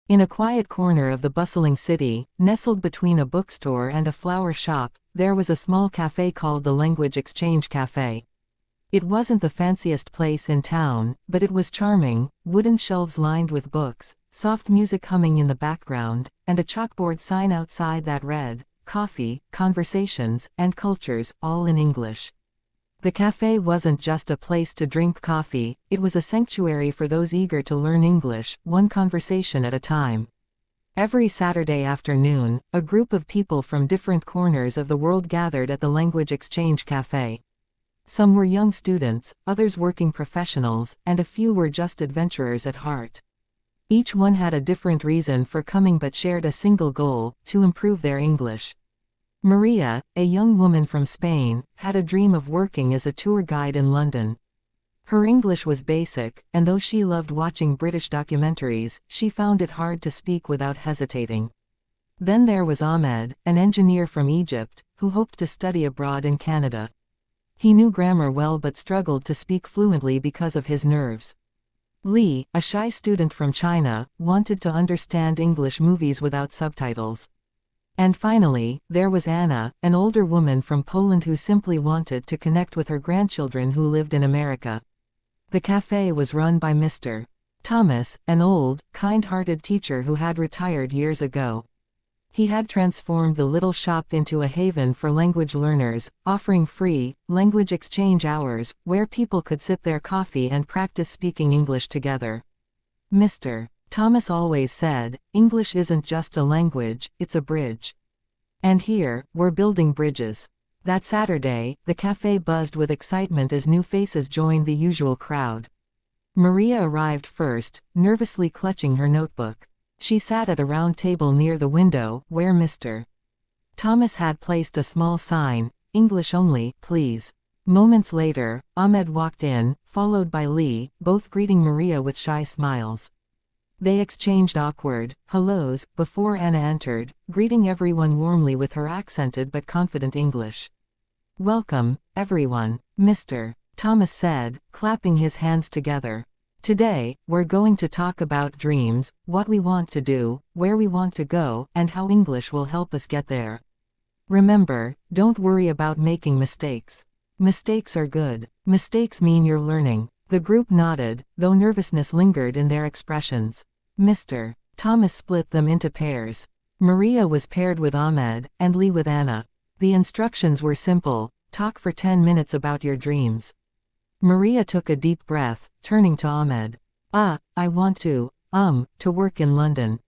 In a quiet corner of the bustling city, nestled between a bookstore and a flower shop, there was a small cafe called the Language Exchange Café. It wasn't the fanciest place in town, but it was charming, wooden shelves lined with books, soft music humming in the background, and a chalkboard sign outside that read, "Coffee, Conversations, and Cultures," all in English. The cafe wasn't just a place to drink coffee, it was a sanctuary for those eager to learn English, one conversation at a time. Every Saturday afternoon, a group of people from different corners of the world gathered at the Language Exchange Café. Some were young students, others working professionals, and a few were just adventurers at heart. Each one had a different reason for coming but shared a single goal: to improve their English. Maria, a young woman from Spain, had a dream of working as a tour guide in London. Her English was basic, and though she loved watching British documentaries, she found it hard to speak without hesitating. Then there was Ahmed, an engineer from Egypt, who hoped to study abroad in Canada. He knew grammar well but struggled to speak fluently because of his nerves. Lee, a shy student from China, wanted to understand English movies without subtitles. And finally, there was Anna, an older woman from Poland who simply wanted to connect with her grandchildren who lived in America. The cafe was run by Mr. Thomas, an old, kind-hearted teacher who had retired years ago. He had transformed the little shop into a haven for language learners, offering free, language exchange hours, where people could sip their coffee and practice speaking English together. Mr. Thomas always said, "English isn't just a language, it's a bridge." And here, we're building bridges. That Saturday, the cafe buzzed with excitement as new faces joined the usual crowd. Maria arrived first, nervously clutching her notebook. She sat at a round table near the window, where Mr. Thomas had placed a small sign, "English only, please." Moments later, Ahmed walked in, followed by Lee, both greeting Maria with shy smiles. They exchanged awkward hellos before Anna entered, greeting everyone warmly with her accented but confident English. "Welcome, everyone," Mr. Thomas said, clapping his hands together. "Today, we're going to talk about dreams, what we want to do, where we want to go, and how English will help us get there. Remember, don't worry about making mistakes. Mistakes are good. Mistakes mean you're learning." The group nodded, though nervousness lingered in their expressions. Mr. Thomas split them into pairs. Maria was paired with Ahmed, and Lee with Anna. The instructions were simple: talk for 10 minutes about your dreams. Maria took a deep breath, turning to Ahmed. I want to work in London.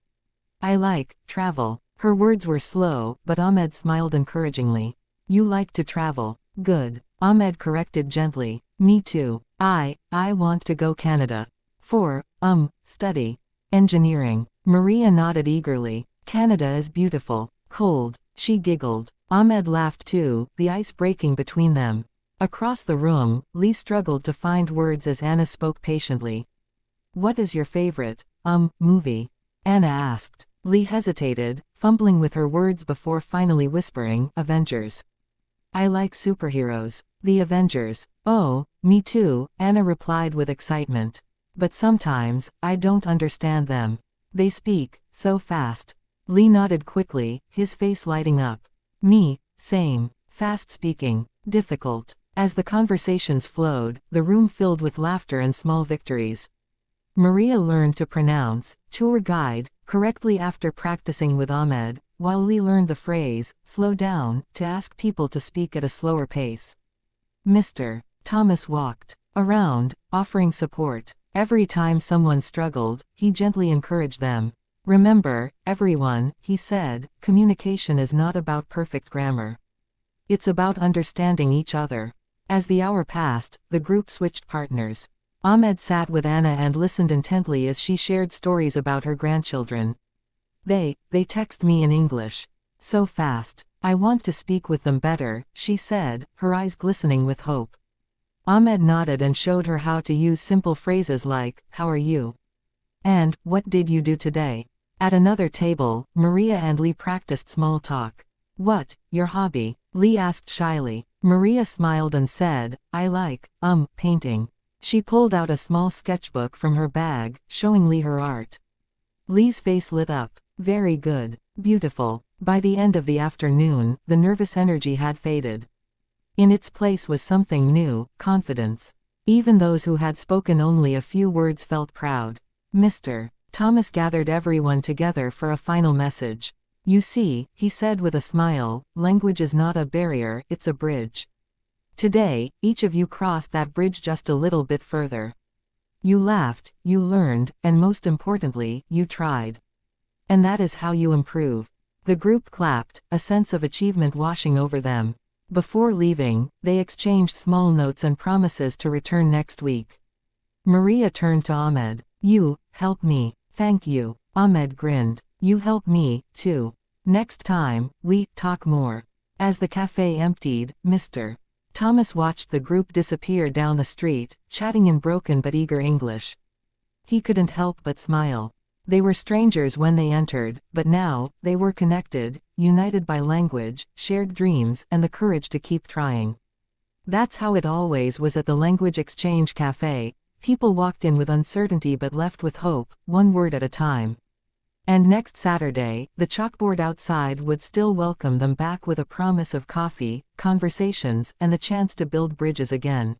I like travel." Her words were slow, but Ahmed smiled encouragingly. "You like to travel. Good." Ahmed corrected gently. "Me too. I want to go Canada. For, study engineering." Maria nodded eagerly. "Canada is beautiful. Cold." She giggled. Ahmed laughed too, the ice breaking between them. Across the room, Lee struggled to find words as Anna spoke patiently. "What is your favorite, movie?" Anna asked. Lee hesitated, fumbling with her words before finally whispering, "Avengers. I like superheroes. The Avengers." "Oh, me too," Anna replied with excitement. "But sometimes, I don't understand them. They speak so fast." Lee nodded quickly, his face lighting up. "Me, same. Fast speaking. Difficult." As the conversations flowed, the room filled with laughter and small victories. Maria learned to pronounce tour guide correctly after practicing with Ahmed, while Lee learned the phrase, "slow down," to ask people to speak at a slower pace. Mr. Thomas walked around, offering support. Every time someone struggled, he gently encouraged them. "Remember, everyone," he said, "communication is not about perfect grammar. It's about understanding each other." As the hour passed, the group switched partners. Ahmed sat with Anna and listened intently as she shared stories about her grandchildren. They text me in English. So fast. I want to speak with them better," she said, her eyes glistening with hope. Ahmed nodded and showed her how to use simple phrases like, "How are you?" and "What did you do today?" At another table, Maria and Lee practiced small talk. "What, your hobby?" Lee asked shyly. Maria smiled and said, "I like, painting." She pulled out a small sketchbook from her bag, showing Lee her art. Lee's face lit up. Very good. Beautiful. By the end of the afternoon, the nervous energy had faded. In its place was something new, confidence. Even those who had spoken only a few words felt proud. Mr. Thomas gathered everyone together for a final message. You see, he said with a smile, language is not a barrier, it's a bridge. Today, each of you crossed that bridge just a little bit further. You laughed, you learned, and most importantly, you tried. And that is how you improve. The group clapped, a sense of achievement washing over them. Before leaving, they exchanged small notes and promises to return next week. Maria turned to Ahmed. You help me. Thank you. Ahmed grinned. You help me, too. Next time, we talk more. As the cafe emptied, Mr. Thomas watched the group disappear down the street, chatting in broken but eager English. He couldn't help but smile. They were strangers when they entered, but now, they were connected, united by language, shared dreams, and the courage to keep trying. That's how it always was at the Language Exchange Café. People walked in with uncertainty but left with hope, one word at a time. And next Saturday, the chalkboard outside would still welcome them back with a promise of coffee, conversations, and the chance to build bridges again.